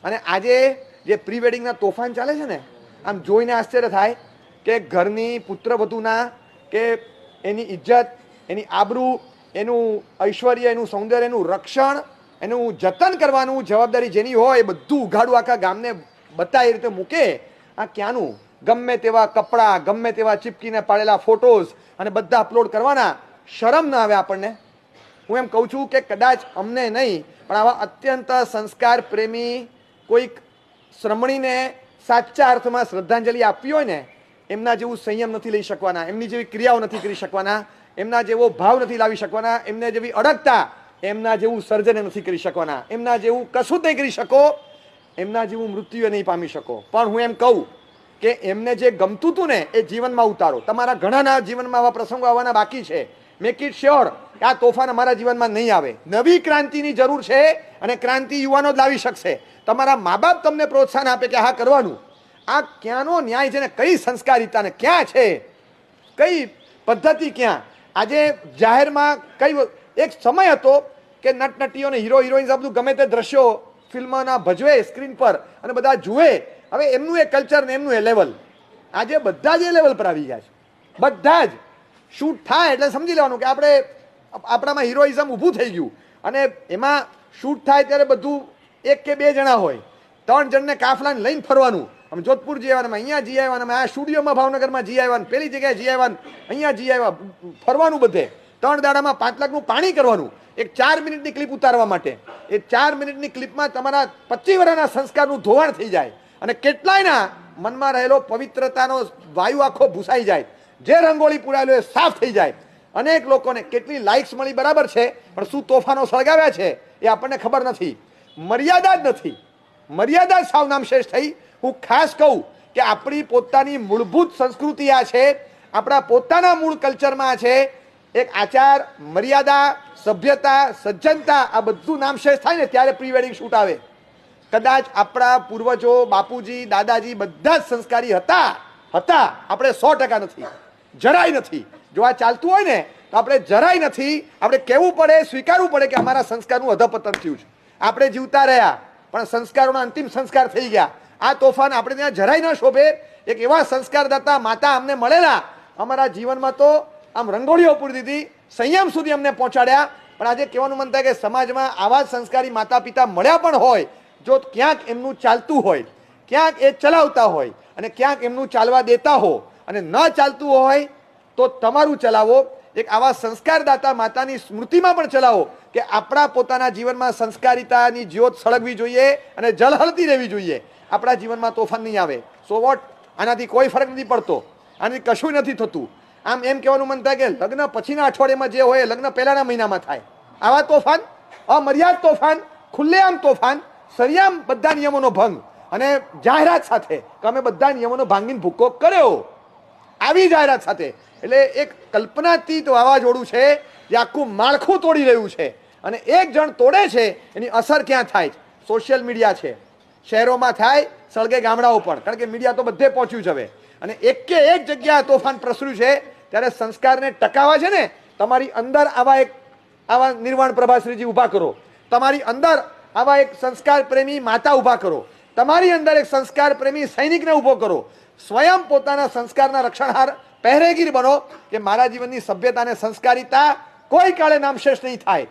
અને આજે જે પ્રી વેડિંગના તોફાન ચાલે છે ને, આમ જોઈને આશ્ચર્ય થાય કે ઘરની પુત્રવધૂના કે એની ઇજ્જત, એની આબરૂ, એનું ઐશ્વર્ય, એનું સૌંદર્ય, એનું રક્ષણ, એનું જતન કરવાનું જવાબદારી જેની હોય એ બધું ઉઘાડું આખા ગામને બતાવી રીતે મૂકે. આ ક્યાંનું? ગમે તેવા કપડાં, ગમે તેવા ચીપકીને પાડેલા ફોટોઝ અને બધા અપલોડ કરવાના. શરમ ના આવે આપણને? હું એમ કહું છું કે કદાચ અમને નહીં પણ આવા અત્યંત સંસ્કાર પ્રેમી કોઈક શ્રમણીને સાચા અર્થમાં શ્રદ્ધાંજલિ આપવી હોય ને, એમના જેવું સંયમ નથી લઈ શકવાના, એમની જેવી ક્રિયાઓ નથી કરી શકવાના, એમના જેવો ભાવ નથી લાવી શકવાના, એમને જેવી અડગતા, એમના જેવું સર્જન નથી કરી શકવાના, એમના જેવું કશું જ નહીં કરી શકો, એમના જેવું મૃત્યુ નહીં પામી શકો. પણ હું એમ કહું કે એમને જે ગમતું હતું ને એ જીવનમાં ઉતારો. તમારા ઘણાના જીવનમાં આવા પ્રસંગો આવવાના બાકી છે. મેક ઇટ શ્યોર કે આ તોફાન અમારા જીવનમાં નહીં આવે. નવી ક્રાંતિની જરૂર છે અને ક્રાંતિ યુવાનો જ લાવી શકશે. તમારા મા બાપ તમને પ્રોત્સાહન આપે કે હા કરવાનું. આ ક્યાંનો ન્યાય છે ને? કઈ સંસ્કારિતા ને ક્યાં છે? કઈ પદ્ધતિ ક્યાં? આજે જાહેરમાં કઈ એક સમય હતો કે નટનટીઓ ને હીરો હિરોઈન્સ આ બધું ગમે તે દ્રશ્યો ફિલ્મના ભજવે સ્ક્રીન પર અને બધા જુએ. હવે એમનું એ કલ્ચર ને એમનું એ લેવલ, આજે બધા જ એ લેવલ પર આવી ગયા છે. બધા જ શૂટ થાય એટલે સમજી લેવાનું કે આપણામાં હિરોઇઝમ ઊભું થઈ ગયું. અને એમાં શૂટ થાય ત્યારે બધું એક કે બે જણા હોય, 3 જણને કાફલાને લઈને ફરવાનું. અમે જોધપુર જઈ આવ્યા, અહીંયા જઈ આવ્યા, અમે આ સ્ટુડિયોમાં ભાવનગરમાં જઈ આવ્યા, પેલી જગ્યાએ જઈ આવ્યા, અહીંયા જઈ આવ્યા, ફરવાનું બધે. 3 દાડામાં 5 લાખનું પાણી કરવાનું એક 4 મિનિટની ક્લિપ ઉતારવા માટે. એ 4 મિનિટની ક્લિપમાં તમારા 25 વર્ષના સંસ્કારનું ધોવાણ થઈ જાય અને કેટલાયના મનમાં રહેલો પવિત્રતાનો વાયુ આખો ભૂસાઈ જાય. જે રંગોળી પૂરાયેલો એ સાફ થઈ જાય. અનેક લોકોને કેટલી લાઇક્સ મળી બરાબર છે, પણ શું તોફાનો સળગાવ્યા છે એ આપણને ખબર નથી. મર્યાદા જ નથી, મર્યાદા જ સાવ નામશેષ થઈ. હું ખાસ કહું કે આપણી પોતાની મૂળભૂત સંસ્કૃતિ આ છે, આપણા પોતાના મૂળ કલ્ચરમાં છે. એક આચાર, મર્યાદા, સભ્યતા, સજ્જનતા આ બધું નામશેષ થાય ને ત્યારે પ્રી વેડિંગ શૂટ આવે. કદાચ આપણા પૂર્વજો, બાપુજી, દાદાજી બધા જ સંસ્કારી હતા. આપણે 100% નથી, જરાય નથી. જો આ ચાલતું હોય ને તો આપણે જરાય નથી. આપણે કહેવું પડે, સ્વીકારવું પડે કે અમારા સંસ્કારનું અધપતન થયું છે. આપણે જીવતા રહ્યા પણ સંસ્કારોના અંતિમ સંસ્કાર થઈ ગયા. આ તોફાન આપણે ત્યાં જરાય ન શોભે. એક એવા સંસ્કારદાતા માતા અમને મળેલા, અમારા જીવનમાં તો આમ રંગોળીઓ પૂરી દીધી, સંયમ સુધી અમને પહોંચાડ્યા. પણ આજે કહેવાનું મન થાય કે સમાજમાં આવા જ સંસ્કારી માતા પિતા મળ્યા પણ હોય, જો ક્યાંક એમનું ચાલતું હોય, ક્યાંક એ ચલાવતા હોય અને ક્યાંક એમનું ચાલવા દેતા હો અને ન ચાલતું હોય તો તમારું ચલાવો. એક આવા સંસ્કારદાતા માતાની સ્મૃતિમાં પણ ચલાવો કે આપણા પોતાના જીવનમાં સંસ્કારિતાની જ્યોત સળગવી જોઈએ અને ઝળહળતી રહેવી જોઈએ. આપણા જીવનમાં તોફાન નહીં આવે. So what? આનાથી કોઈ ફરક નથી પડતો, આનાથી કશું નથી થતું. આમ એમ કહેવાનું મન થાય કે લગ્ન પછીના અઠવાડિયામાં જે હોય લગ્ન પહેલાના મહિનામાં થાય. આવા તોફાન, અમર્યાદ તોફાન, ખુલ્લેઆમ તોફાન, સરિયામ બધા નિયમોનો ભંગ અને જાહેરાત સાથે કે અમે બધા નિયમોનો ભાંગીને ભૂક્કો કર્યો, આવી જાહેરાત સાથે. એટલે એક કલ્પનાતીત વાવાઝોડું છે જે આખું માળખું તોડી રહ્યું છે. અને એક જણ તોડે છે એની અસર ક્યાં થાય? સોશિયલ મીડિયા છે, શહેરોમાં થાય, સળગે ગામડાઓ પણ, કારણ કે મીડિયા તો બધે પહોંચ્યું છે હવે. અને એક જગ્યા તોફાન પ્રસર્યું છે. ત્યારે સંસ્કારને ટકાવવા છે ને, તમારી અંદર આવા નિર્વાણ પ્રભાશ્રીજી ઊભા કરો, તમારી અંદર આવા એક સંસ્કાર પ્રેમી માતા ઊભા કરો, તમારી અંદર એક સંસ્કાર પ્રેમી સૈનિકને ઊભો કરો. સ્વયં પોતાના સંસ્કારના રક્ષણહાર પહેરેગીર બનો કે મારા જીવનની સભ્યતા અને સંસ્કારિતા કોઈ કાળે નામશેષ નહીં થાય.